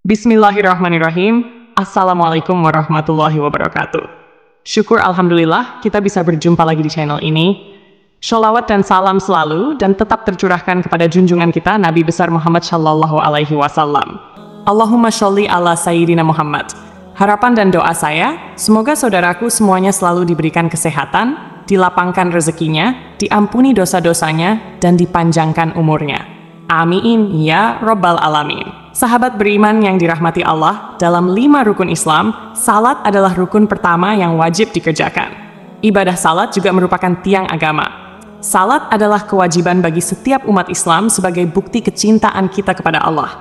Bismillahirrahmanirrahim. Assalamualaikum warahmatullahi wabarakatuh. Syukur Alhamdulillah kita bisa berjumpa lagi di channel ini. Sholawat dan salam selalu dan tetap tercurahkan kepada junjungan kita Nabi besar Muhammad Shallallahu Alaihi Wasallam. Allahumma sholli ala Sayyidina Muhammad. Harapan dan doa saya, semoga saudaraku semuanya selalu diberikan kesehatan, dilapangkan rezekinya, diampuni dosa-dosanya, dan dipanjangkan umurnya. Amin ya Rabbal Alamin. Sahabat beriman yang dirahmati Allah, dalam 5 rukun Islam, salat adalah rukun pertama yang wajib dikerjakan. Ibadah salat juga merupakan tiang agama. Salat adalah kewajiban bagi setiap umat Islam sebagai bukti kecintaan kita kepada Allah.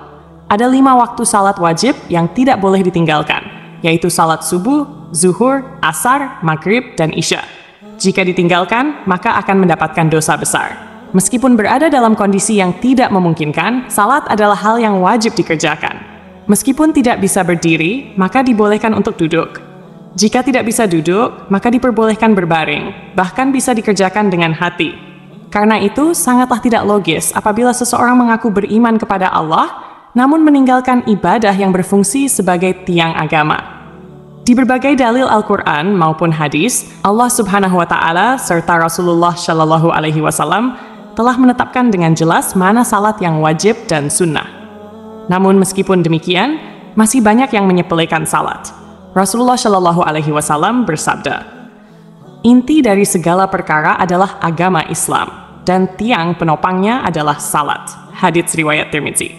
Ada 5 waktu salat wajib yang tidak boleh ditinggalkan, yaitu salat subuh, zuhur, asar, maghrib, dan isya. Jika ditinggalkan, maka akan mendapatkan dosa besar. Meskipun berada dalam kondisi yang tidak memungkinkan, salat adalah hal yang wajib dikerjakan. Meskipun tidak bisa berdiri, maka dibolehkan untuk duduk. Jika tidak bisa duduk, maka diperbolehkan berbaring, bahkan bisa dikerjakan dengan hati. Karena itu, sangatlah tidak logis apabila seseorang mengaku beriman kepada Allah, namun meninggalkan ibadah yang berfungsi sebagai tiang agama. Di berbagai dalil Al-Quran maupun hadis, Allah Subhanahu wa Ta'ala serta Rasulullah Shallallahu Alaihi Wasallam telah menetapkan dengan jelas mana salat yang wajib dan sunnah. Namun meskipun demikian, masih banyak yang menyepelekan salat. Rasulullah Shallallahu Alaihi Wasallam bersabda, "Inti dari segala perkara adalah agama Islam, dan tiang penopangnya adalah salat." Hadits riwayat Tirmidzi.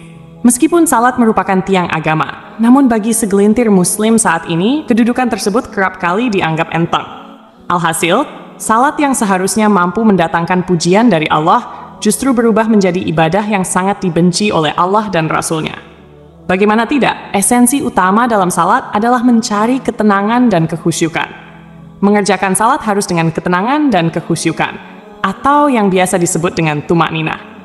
Meskipun salat merupakan tiang agama, namun bagi segelintir muslim saat ini, kedudukan tersebut kerap kali dianggap enteng. Alhasil, salat yang seharusnya mampu mendatangkan pujian dari Allah justru berubah menjadi ibadah yang sangat dibenci oleh Allah dan Rasul-Nya. Bagaimana tidak, esensi utama dalam salat adalah mencari ketenangan dan kekhusyukan. Mengerjakan salat harus dengan ketenangan dan kekhusyukan, atau yang biasa disebut dengan tumakninah.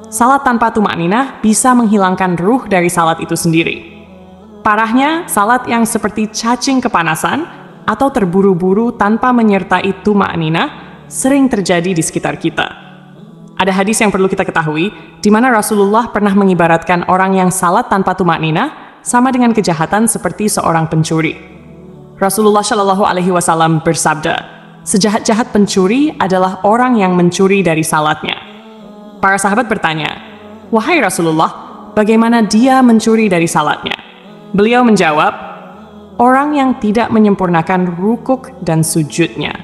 Salat tanpa tumakninah bisa menghilangkan ruh dari salat itu sendiri. Parahnya, salat yang seperti cacing kepanasan atau terburu-buru tanpa menyertai tumakninah sering terjadi di sekitar kita. Ada hadis yang perlu kita ketahui, di mana Rasulullah pernah mengibaratkan orang yang salat tanpa tumakninah sama dengan kejahatan seperti seorang pencuri. Rasulullah Shallallahu Alaihi Wasallam bersabda, "Sejahat-jahat pencuri adalah orang yang mencuri dari salatnya." Para sahabat bertanya, "Wahai Rasulullah, bagaimana dia mencuri dari salatnya?" Beliau menjawab, "Orang yang tidak menyempurnakan rukuk dan sujudnya."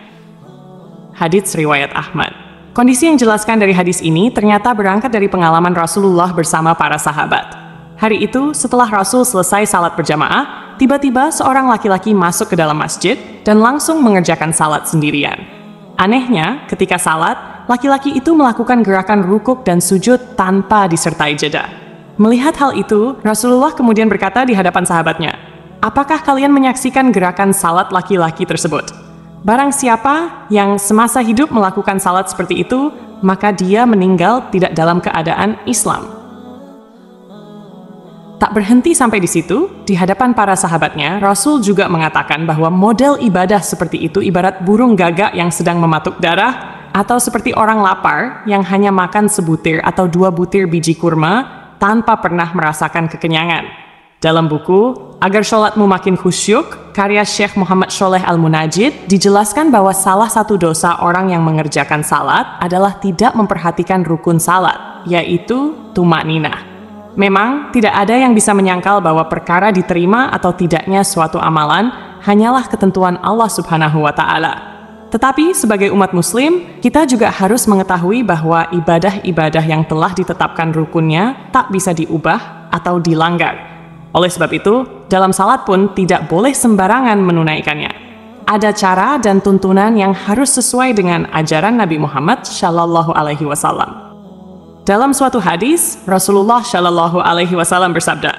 Hadits riwayat Ahmad. Kondisi yang dijelaskan dari hadis ini ternyata berangkat dari pengalaman Rasulullah bersama para sahabat. Hari itu, setelah Rasul selesai salat berjamaah, tiba-tiba seorang laki-laki masuk ke dalam masjid dan langsung mengerjakan salat sendirian. Anehnya, ketika salat, laki-laki itu melakukan gerakan rukuk dan sujud tanpa disertai jeda. Melihat hal itu, Rasulullah kemudian berkata di hadapan sahabatnya, "Apakah kalian menyaksikan gerakan salat laki-laki tersebut? Barang siapa yang semasa hidup melakukan salat seperti itu, maka dia meninggal tidak dalam keadaan Islam." Tak berhenti sampai di situ, di hadapan para sahabatnya, Rasul juga mengatakan bahwa model ibadah seperti itu ibarat burung gagak yang sedang mematuk darah, atau seperti orang lapar yang hanya makan sebutir atau 2 butir biji kurma tanpa pernah merasakan kekenyangan. Dalam buku Agar Sholatmu Makin Khusyuk, karya Syekh Muhammad Sholeh Al-Munajid, dijelaskan bahwa salah satu dosa orang yang mengerjakan salat adalah tidak memperhatikan rukun salat, yaitu tumakninah. Memang, tidak ada yang bisa menyangkal bahwa perkara diterima atau tidaknya suatu amalan hanyalah ketentuan Allah Subhanahu wa Ta'ala. Tetapi, sebagai umat muslim, kita juga harus mengetahui bahwa ibadah-ibadah yang telah ditetapkan rukunnya tak bisa diubah atau dilanggar. Oleh sebab itu, dalam salat pun tidak boleh sembarangan menunaikannya. Ada cara dan tuntunan yang harus sesuai dengan ajaran Nabi Muhammad Shallallahu Alaihi Wasallam. Dalam suatu hadis, Rasulullah Shallallahu Alaihi Wasallam bersabda,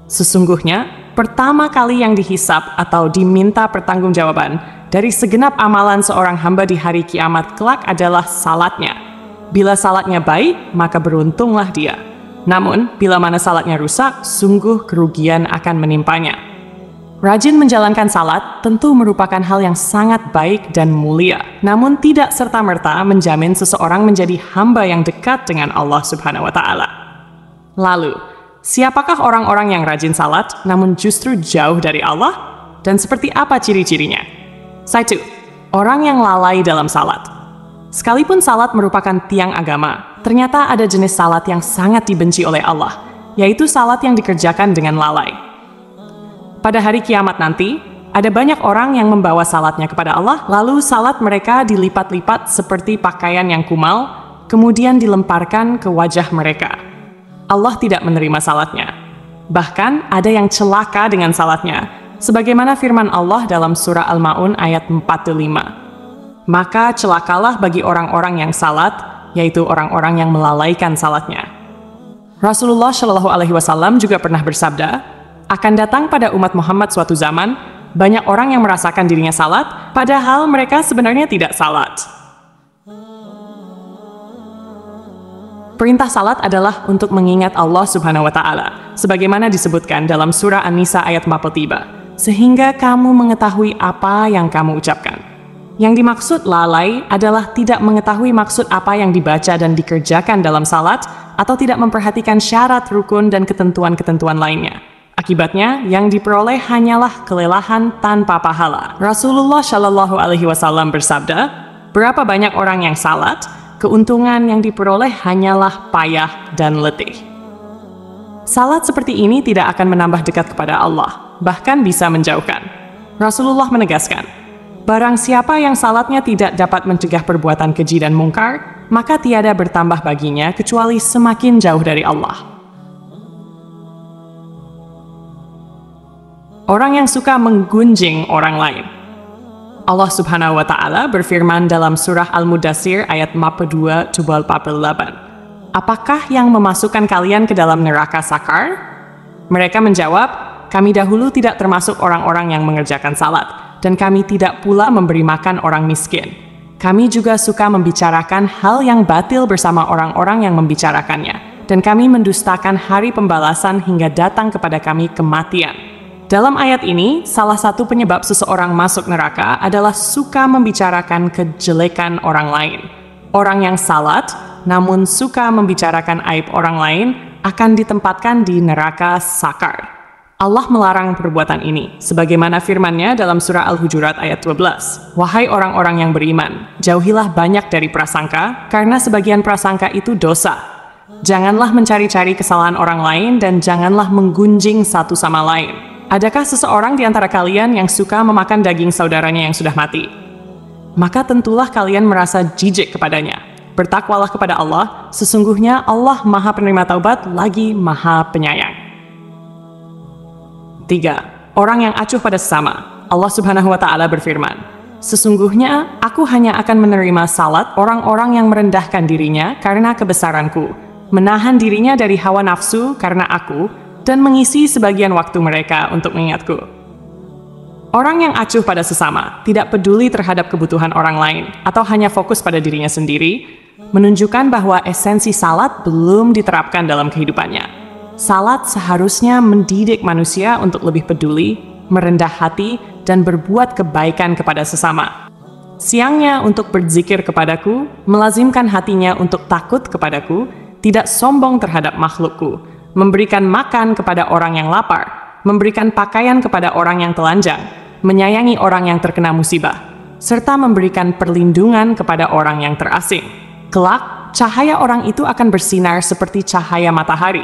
"Sesungguhnya, pertama kali yang dihisab atau diminta pertanggungjawaban dari segenap amalan seorang hamba di hari kiamat kelak adalah salatnya. Bila salatnya baik, maka beruntunglah dia. Namun, bila mana salatnya rusak, sungguh kerugian akan menimpanya." Rajin menjalankan salat tentu merupakan hal yang sangat baik dan mulia, namun tidak serta-merta menjamin seseorang menjadi hamba yang dekat dengan Allah Subhanahu wa Ta'ala. Lalu, Siapakah orang-orang yang rajin salat, namun justru jauh dari Allah? Dan seperti apa ciri-cirinya? 1. Orang yang lalai dalam salat. Sekalipun salat merupakan tiang agama, ternyata ada jenis salat yang sangat dibenci oleh Allah, yaitu salat yang dikerjakan dengan lalai. Pada hari kiamat nanti, ada banyak orang yang membawa salatnya kepada Allah, lalu salat mereka dilipat-lipat seperti pakaian yang kumal, kemudian dilemparkan ke wajah mereka. Allah tidak menerima salatnya. Bahkan ada yang celaka dengan salatnya, sebagaimana firman Allah dalam surah Al-Ma'un ayat 45. Maka celakalah bagi orang-orang yang salat, yaitu orang-orang yang melalaikan salatnya. Rasulullah Shallallahu Alaihi Wasallam juga pernah bersabda, akan datang pada umat Muhammad suatu zaman, banyak orang yang merasakan dirinya salat, padahal mereka sebenarnya tidak salat. Perintah salat adalah untuk mengingat Allah Subhanahu wa Ta'ala, sebagaimana disebutkan dalam surah An-Nisa ayat 43, sehingga kamu mengetahui apa yang kamu ucapkan. Yang dimaksud lalai adalah tidak mengetahui maksud apa yang dibaca dan dikerjakan dalam salat, atau tidak memperhatikan syarat, rukun, dan ketentuan-ketentuan lainnya. Akibatnya, yang diperoleh hanyalah kelelahan tanpa pahala. Rasulullah Shallallahu Alaihi Wasallam bersabda, berapa banyak orang yang salat, keuntungan yang diperoleh hanyalah payah dan letih. Salat seperti ini tidak akan menambah dekat kepada Allah, bahkan bisa menjauhkan. Rasulullah menegaskan, barang siapa yang salatnya tidak dapat mencegah perbuatan keji dan mungkar, maka tiada bertambah baginya kecuali semakin jauh dari Allah. Orang yang suka menggunjing orang lain. Allah Subhanahu wa Ta'ala berfirman dalam surah Al-Mudaththir ayat 42-48. Apakah yang memasukkan kalian ke dalam neraka sakar? Mereka menjawab, kami dahulu tidak termasuk orang-orang yang mengerjakan salat, dan kami tidak pula memberi makan orang miskin. Kami juga suka membicarakan hal yang batil bersama orang-orang yang membicarakannya, dan kami mendustakan hari pembalasan hingga datang kepada kami kematian. Dalam ayat ini, salah satu penyebab seseorang masuk neraka adalah suka membicarakan kejelekan orang lain. Orang yang salat, namun suka membicarakan aib orang lain, akan ditempatkan di neraka sakar. Allah melarang perbuatan ini, sebagaimana firman-Nya dalam surah Al-Hujurat ayat 12. Wahai orang-orang yang beriman, jauhilah banyak dari prasangka, karena sebagian prasangka itu dosa. Janganlah mencari-cari kesalahan orang lain, dan janganlah menggunjing satu sama lain. Adakah seseorang di antara kalian yang suka memakan daging saudaranya yang sudah mati? Maka tentulah kalian merasa jijik kepadanya. Bertakwalah kepada Allah, sesungguhnya Allah Maha Penerima Taubat lagi Maha Penyayang. 3. Orang yang acuh pada sesama. Allah Subhanahu wa Ta'ala berfirman, sesungguhnya aku hanya akan menerima salat orang-orang yang merendahkan dirinya karena kebesaranku, menahan dirinya dari hawa nafsu karena aku, dan mengisi sebagian waktu mereka untuk mengingatku. Orang yang acuh pada sesama, tidak peduli terhadap kebutuhan orang lain, atau hanya fokus pada dirinya sendiri, menunjukkan bahwa esensi salat belum diterapkan dalam kehidupannya. Salat seharusnya mendidik manusia untuk lebih peduli, merendah hati, dan berbuat kebaikan kepada sesama. Siangnya untuk berzikir kepadaku, melazimkan hatinya untuk takut kepadaku, tidak sombong terhadap makhlukku, memberikan makan kepada orang yang lapar, memberikan pakaian kepada orang yang telanjang, menyayangi orang yang terkena musibah, serta memberikan perlindungan kepada orang yang terasing. Kelak, cahaya orang itu akan bersinar seperti cahaya matahari.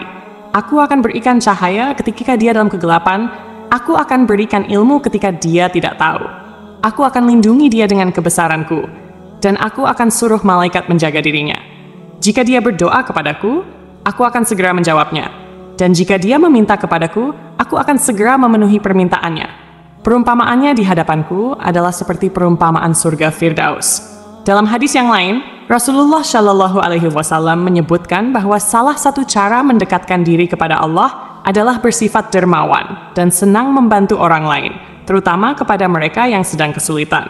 Aku akan berikan cahaya ketika dia dalam kegelapan, aku akan berikan ilmu ketika dia tidak tahu. Aku akan lindungi dia dengan kebesaranku, dan aku akan suruh malaikat menjaga dirinya. Jika dia berdoa kepadaku, aku akan segera menjawabnya. Dan jika dia meminta kepadaku, aku akan segera memenuhi permintaannya. Perumpamaannya di hadapanku adalah seperti perumpamaan surga Firdaus. Dalam hadis yang lain, Rasulullah Shallallahu Alaihi Wasallam menyebutkan bahwa salah satu cara mendekatkan diri kepada Allah adalah bersifat dermawan dan senang membantu orang lain, terutama kepada mereka yang sedang kesulitan.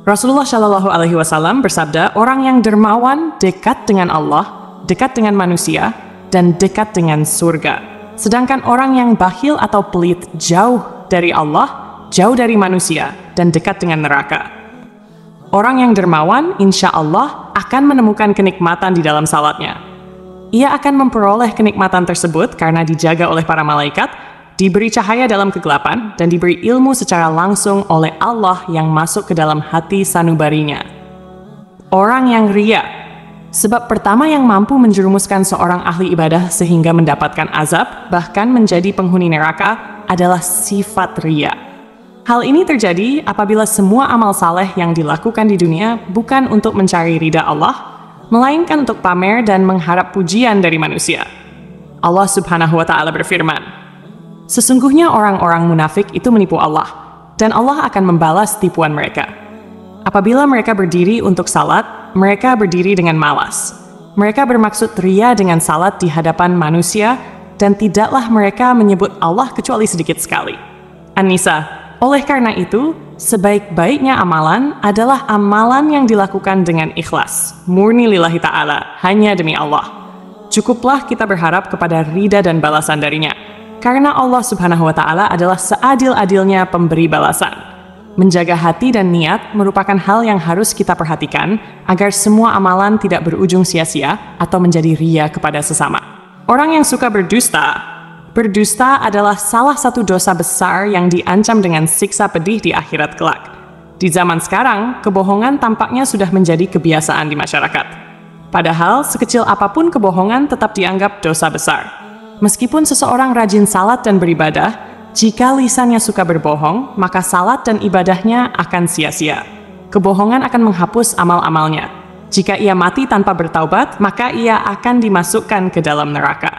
Rasulullah Shallallahu Alaihi Wasallam bersabda, orang yang dermawan dekat dengan Allah, dekat dengan manusia, dan dekat dengan surga. Sedangkan orang yang bakhil atau pelit jauh dari Allah, jauh dari manusia, dan dekat dengan neraka. Orang yang dermawan, insya Allah, akan menemukan kenikmatan di dalam salatnya. Ia akan memperoleh kenikmatan tersebut karena dijaga oleh para malaikat, diberi cahaya dalam kegelapan, dan diberi ilmu secara langsung oleh Allah yang masuk ke dalam hati sanubarinya. Orang yang ria. Sebab pertama yang mampu menjerumuskan seorang ahli ibadah sehingga mendapatkan azab, bahkan menjadi penghuni neraka, adalah sifat ria. Hal ini terjadi apabila semua amal saleh yang dilakukan di dunia bukan untuk mencari ridha Allah, melainkan untuk pamer dan mengharap pujian dari manusia. Allah Subhanahu wa Ta'ala berfirman, "Sesungguhnya orang-orang munafik itu menipu Allah, dan Allah akan membalas tipuan mereka. Apabila mereka berdiri untuk salat, mereka berdiri dengan malas. Mereka bermaksud ria dengan salat di hadapan manusia, dan tidaklah mereka menyebut Allah kecuali sedikit sekali." An-Nisa. Oleh karena itu, sebaik-baiknya amalan adalah amalan yang dilakukan dengan ikhlas, murni lillahi ta'ala, hanya demi Allah. Cukuplah kita berharap kepada ridha dan balasan darinya, karena Allah Subhanahu wa Ta'ala adalah seadil-adilnya pemberi balasan. Menjaga hati dan niat merupakan hal yang harus kita perhatikan agar semua amalan tidak berujung sia-sia atau menjadi ria kepada sesama. Orang yang suka berdusta adalah salah satu dosa besar yang diancam dengan siksa pedih di akhirat kelak. Di zaman sekarang, kebohongan tampaknya sudah menjadi kebiasaan di masyarakat. Padahal, sekecil apapun kebohongan tetap dianggap dosa besar. Meskipun seseorang rajin salat dan beribadah, jika lisannya suka berbohong, maka salat dan ibadahnya akan sia-sia. Kebohongan akan menghapus amal-amalnya. Jika ia mati tanpa bertaubat, maka ia akan dimasukkan ke dalam neraka.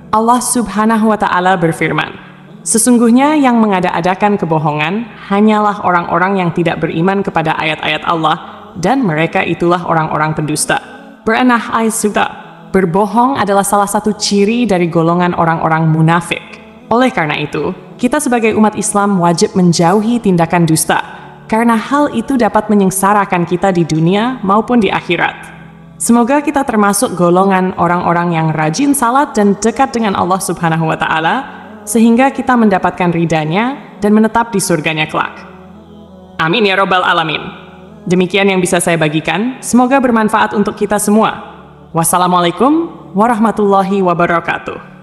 Allah Subhanahu wa Ta'ala berfirman, "Sesungguhnya yang mengada-adakan kebohongan hanyalah orang-orang yang tidak beriman kepada ayat-ayat Allah, dan mereka itulah orang-orang pendusta." Beranah Suta, berbohong adalah salah satu ciri dari golongan orang-orang munafik. Oleh karena itu, kita sebagai umat Islam wajib menjauhi tindakan dusta, karena hal itu dapat menyengsarakan kita di dunia maupun di akhirat. Semoga kita termasuk golongan orang-orang yang rajin salat dan dekat dengan Allah Subhanahu wa Ta'ala, sehingga kita mendapatkan ridhanya dan menetap di surganya kelak. Amin ya Rabbal Alamin. Demikian yang bisa saya bagikan, semoga bermanfaat untuk kita semua. Wassalamualaikum warahmatullahi wabarakatuh.